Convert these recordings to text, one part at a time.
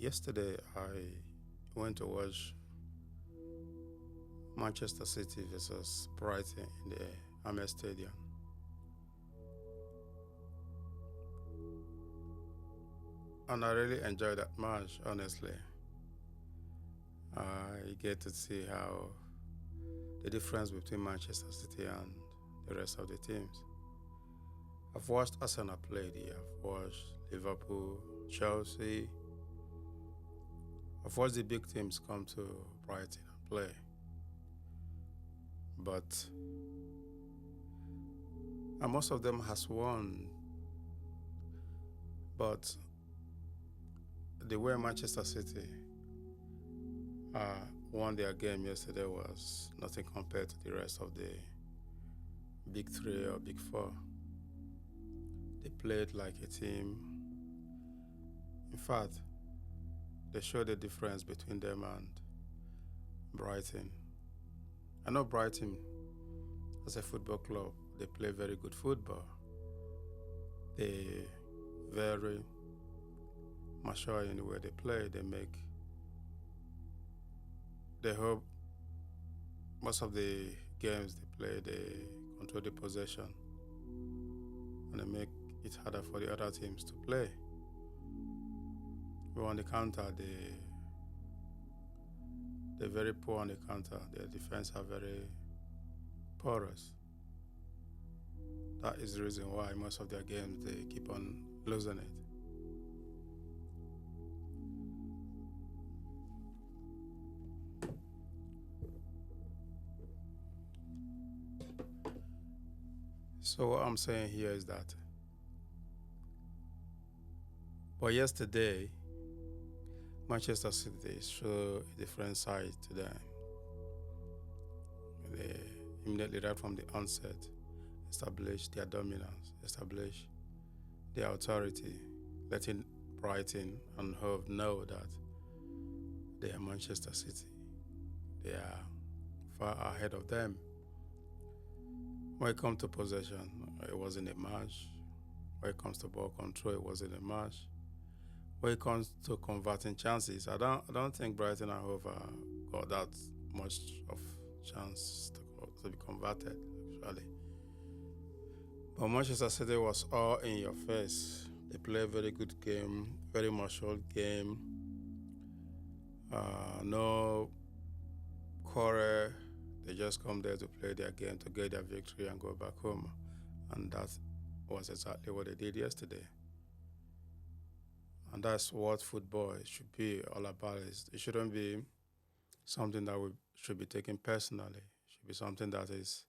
Yesterday, I went to watch Manchester City versus Brighton in the Amex Stadium. And I really enjoyed that match, honestly. I get to see how the difference between Manchester City and the rest of the teams. I've watched Arsenal play here, I've watched Liverpool, Chelsea. I've watched the big teams come to Brighton and play. But and most of them has won. But the way Manchester City won their game yesterday was nothing compared to the rest of the big three or big four. They played like a team. In fact, they showed the difference between them and Brighton. I know Brighton, as a football club, they play very good football. They very mature in the way they play. They hope most of the games they play, they control the possession and they make it harder for the other teams to play. But on the counter, they're very poor on the counter. Their defense are very porous. That is the reason why most of their games they keep on losing it. So what I'm saying here is that, but yesterday, Manchester City showed a different side to them. They immediately right from the onset established their dominance, established their authority, letting Brighton and Hove know that they are Manchester City. They are far ahead of them. When it comes to possession, it wasn't a match. When it comes to ball control, it wasn't a match. When it comes to converting chances, I don't think Brighton and Hove got that much of chance to be converted, actually. But Manchester City was all in your face. They play a very good game, very mature game. No quarrel. They just come there to play their game, to get their victory and go back home. And that was exactly what they did yesterday. And that's what football should be all about. It shouldn't be something that we should be taken personally. It should be something that it's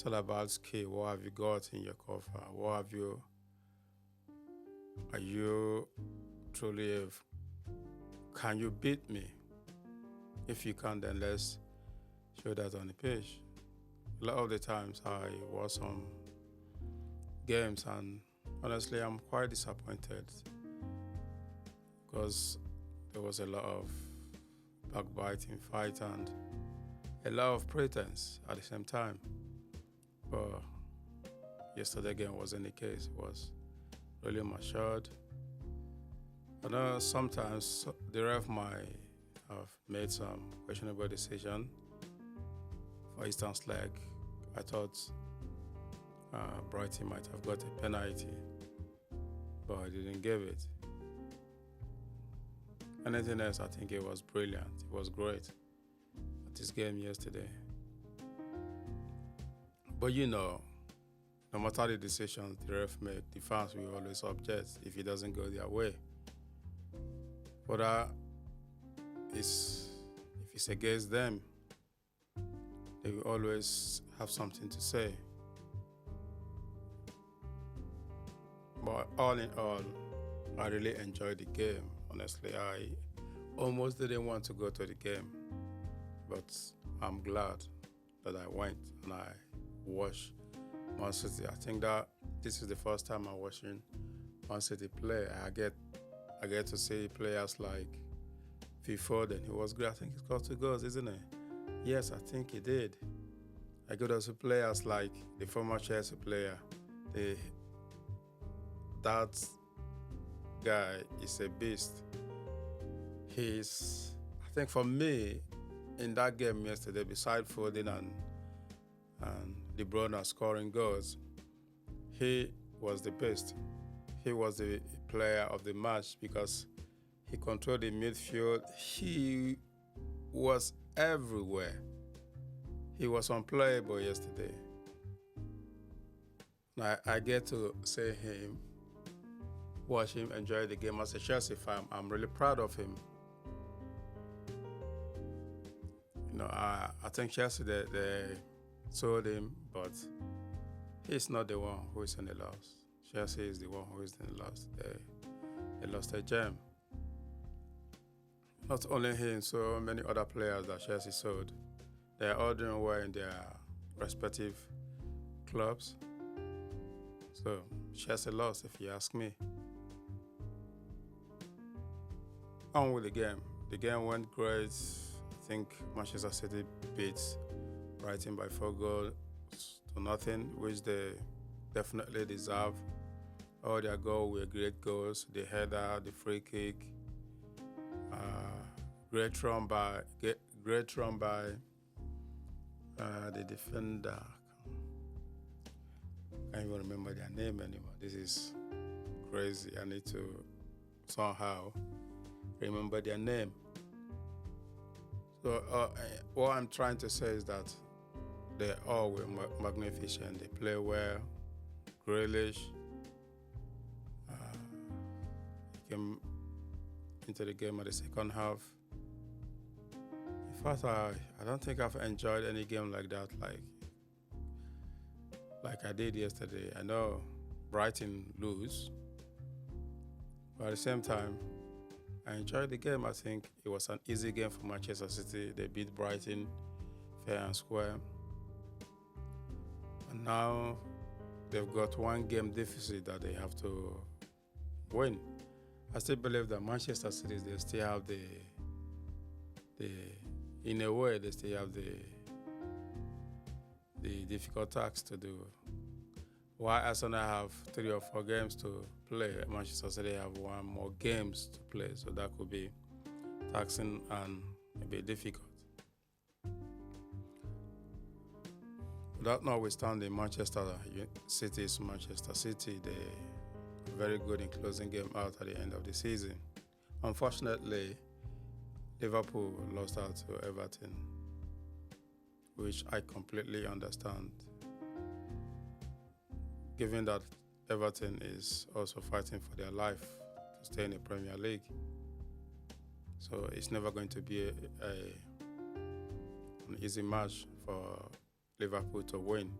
all about skill. What have you got in your cover? Are you truly, can you beat me? If you can, then let's show that on the pitch. A lot of the times I watch some games and honestly I'm quite disappointed because there was a lot of backbiting, fight and a lot of pretense at the same time. But yesterday game wasn't the case. It was really matured. I know sometimes the ref might have made some questionable decision. For instance, like I thought Brighton might have got a penalty, but he didn't give it. Anything else, I think it was brilliant. It was great at this game yesterday. But no matter the decisions the ref make, the fans will always object if it doesn't go their way. But if it's against them, they will always have something to say. But all in all, I really enjoyed the game. Honestly, I almost didn't want to go to the game, but I'm glad that I went and I watched Man City. I think that this is the first time I'm watching Man City play. I get to see players like Foden. He was great. I think he scored 2 goals, isn't it? Yes, I think he did. I got also players like the former Chelsea player. That guy is a beast. I think for me, in that game yesterday, beside Foden and De Bruyne scoring goals, he was the best. He was the player of the match because he controlled the midfield. He was everywhere. He was unplayable yesterday. I get to see him, watch him enjoy the game as a Chelsea fan. I'm really proud of him. I think Chelsea, they sold him, but he's not the one who is in the loss. Chelsea is the one who is in the loss. They lost a gem. Not only him, so many other players that Chelsea sold. They are all doing well in their respective clubs. So Chelsea lost, if you ask me. On with the game. The game went great. I think Manchester City beats Brighton by 4-0, which they definitely deserve. All their goals were great goals. The header, the free kick, great run by the defender. I can't even remember their name anymore. This is crazy. I need to somehow remember their name. So what I'm trying to say is that they all were magnificent. They play well. Grealish came into the game at the second half. In fact, I don't think I've enjoyed any game like that, like I did yesterday. I know Brighton lose, but at the same time, I enjoyed the game. I think it was an easy game for Manchester City. They beat Brighton fair and square. And now they've got one game deficit that they have to win. I still believe that Manchester City, they still have the in a way, they still have the difficult tasks to do. While Arsenal have 3 or 4 games to play, Manchester City have 1 more games to play, so that could be taxing and a bit difficult. That notwithstanding, Manchester City is Manchester City. They're very good in closing game out at the end of the season. Unfortunately, Liverpool lost out to Everton, which I completely understand, given that Everton is also fighting for their life to stay in the Premier League. So it's never going to be an easy match for Liverpool to win.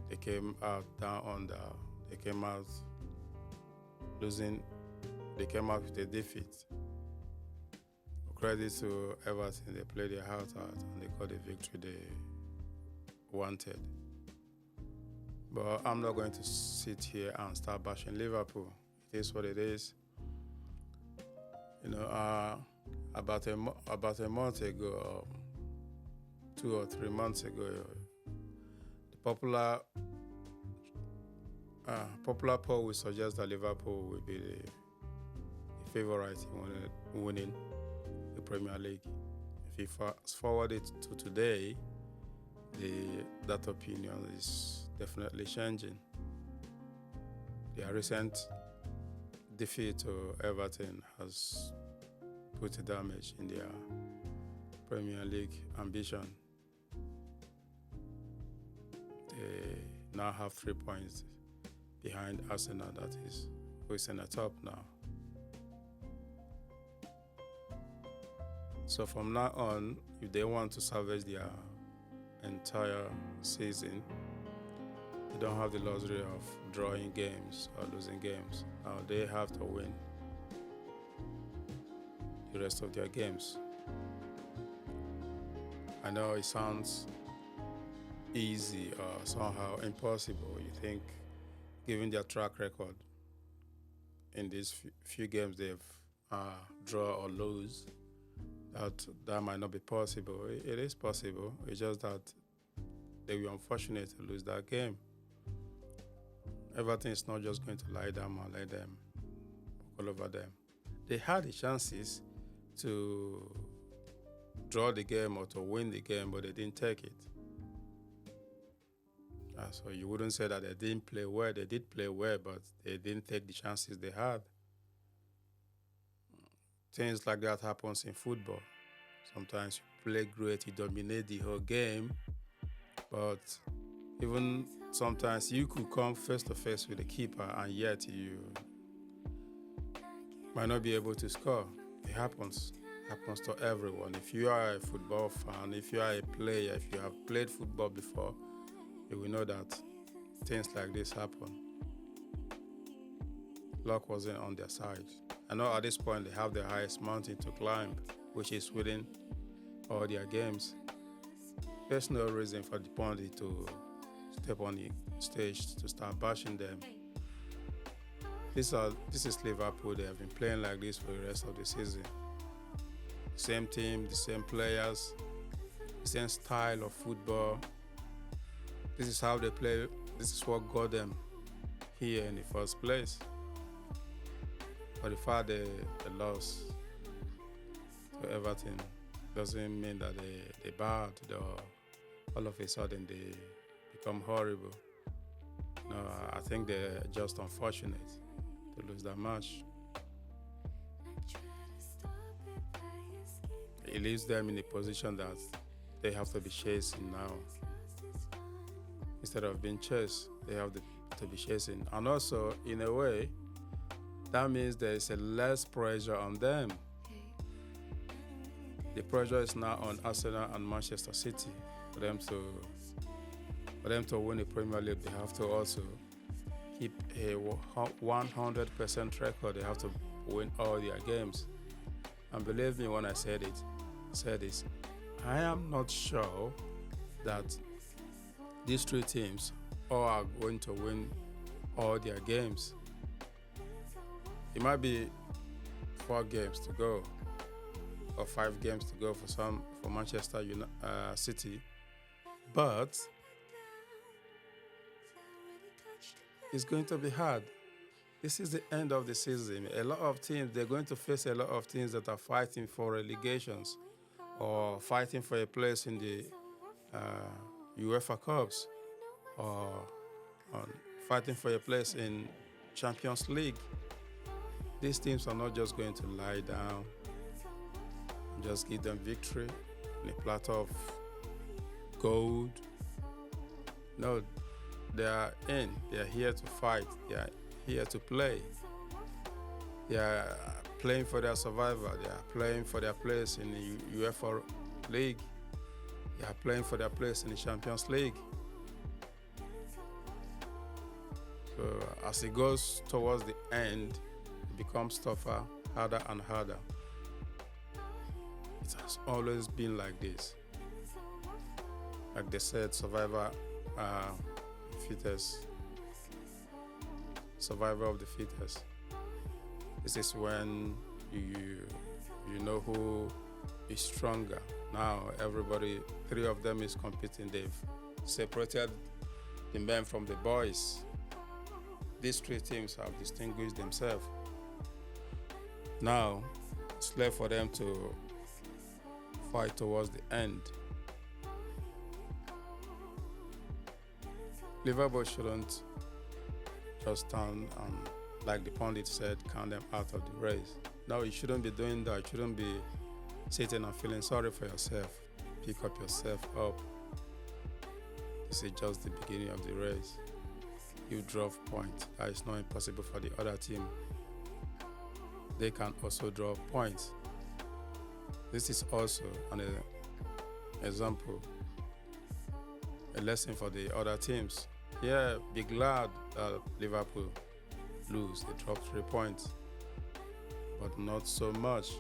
They came out down under. They came out losing. They came out with a defeat. Credit to Everton. They played their heart out and they got the victory they wanted. But I'm not going to sit here and start bashing Liverpool. It is what it is. About a month ago, 2 or 3 months ago, the popular poll will suggest that Liverpool will be the favorite in winning the Premier League. If you fast forward it to today, that opinion is definitely changing. Their recent defeat to Everton has put a damage in their Premier League ambition. They now have 3 points behind Arsenal, that is, who is in the top now. So from now on, if they want to salvage their entire season, they don't have the luxury of drawing games or losing games. Now they have to win the rest of their games. I know it sounds easy or somehow impossible. You think, given their track record in these few games they've draw or lose, that might not be possible. It is possible. It's just that they were unfortunate to lose that game. Everything is not just going to lie down and let them walk all over them. they had the chances to draw the game or to win the game, but they didn't take it. So you wouldn't say that they didn't play well. They did play well, but they didn't take the chances they had. Things like that happens in football. Sometimes you play great, you dominate the whole game, but even sometimes you could come face to face with the keeper and yet you might not be able to score. It happens. It happens to everyone. If you are a football fan, if you are a player, if you have played football before, you will know that things like this happen. Luck wasn't on their side. I know at this point they have the highest mountain to climb, which is within all their games. There's no reason for the pundit to step on the stage to start bashing them. This is Liverpool. They have been playing like this for the rest of the season. Same team, the same players, the same style of football. This is how they play. This is what got them here in the first place. But the fact they lost to Everton doesn't mean that they're bad or all of a sudden they become horrible. No, I think they're just unfortunate to lose that match. It leaves them in a position that they have to be chasing now. Instead of being chased, they have to be chasing. And also, in a way, that means there is a less pressure on them. The pressure is now on Arsenal and Manchester City. For them to win the Premier League, they have to also keep a 100% record. They have to win all their games. And believe me when I say this, I am not sure that these three teams all are going to win all their games. It might be 4 games to go or 5 games to go for Manchester City, but it's going to be hard. This is the end of the season. A lot of teams, they're going to face a lot of teams that are fighting for relegations or fighting for a place in the UEFA Cups or fighting for a place in Champions League. These teams are not just going to lie down and just give them victory in a platter of gold. No, they are here to fight, they are here to play. They are playing for their survival, they are playing for their place in the UEFA League, they are playing for their place in the Champions League. So as it goes towards the end, it becomes tougher, harder and harder. It has always been like this. Like they said, survivor fittest. Survivor of the fittest. This is when you know who is stronger. Now everybody, 3 of them is competing. They've separated the men from the boys. These 3 teams have distinguished themselves. Now it's left for them to fight towards the end. Liverpool shouldn't just stand and, like the pundit said, count them out of the race. No, you shouldn't be doing that. You shouldn't be sitting and feeling sorry for yourself. Pick up yourself up. This is just the beginning of the race. You drop points. That is not impossible for the other team. They can also drop points. This is also an example, a lesson for the other teams. Yeah, be glad that Liverpool lose. They dropped 3 points, but not so much,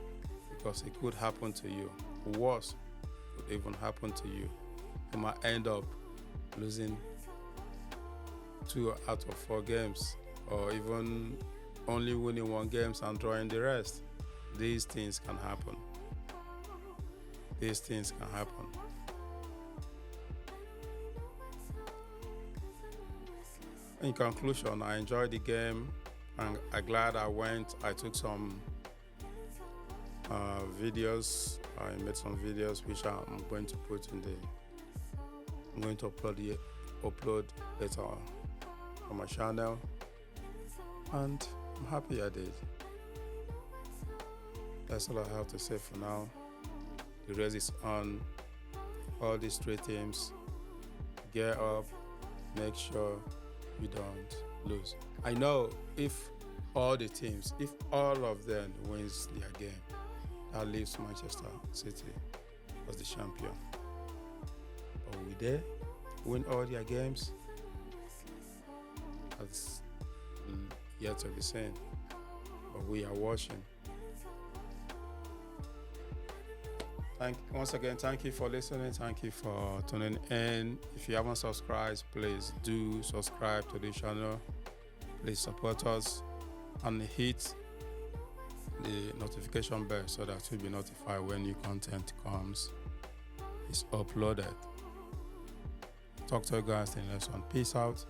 because it could happen to you. Worse could even happen to you. You might end up losing 2 out of 4 games, or even only winning 1 game and drawing the rest. These things can happen. These things can happen. In conclusion, I enjoyed the game and I'm glad I went. I took some videos. I made some videos which I'm going to put in the. I'm going to upload later on my channel, and I'm happy I did. That's all I have to say for now. The race is on. All these three teams, gear up, make sure you don't lose. I know if all the teams, if all of them wins their game, that leaves Manchester City as the champion. But will they win all their games? That's yet to be seen. But we are watching. Once again, thank you for listening. Thank you for tuning in. If you haven't subscribed, please do subscribe to the channel. Please support us and hit the notification bell so that you'll be notified when new content is uploaded. Talk to you guys in the next one. Peace out.